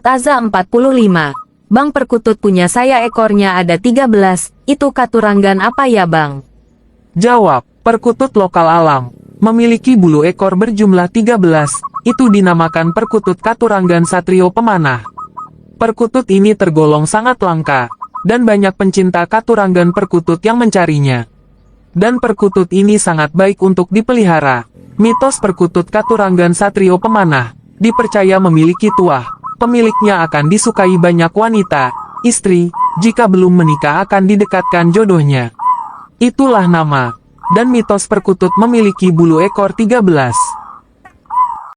Aza 45. Bang perkutut punya saya ekornya ada 13, itu katuranggan apa ya bang? Jawab, perkutut lokal alam. Memiliki bulu ekor berjumlah 13, itu dinamakan perkutut katuranggan satrio pemanah. Perkutut ini tergolong sangat langka, dan banyak pencinta katuranggan perkutut yang mencarinya. Dan perkutut ini sangat baik untuk dipelihara. Mitos perkutut katuranggan satrio pemanah, dipercaya memiliki tuah. Pemiliknya akan disukai banyak wanita, istri, jika belum menikah akan didekatkan jodohnya. Itulah nama, dan mitos perkutut memiliki bulu ekor 13.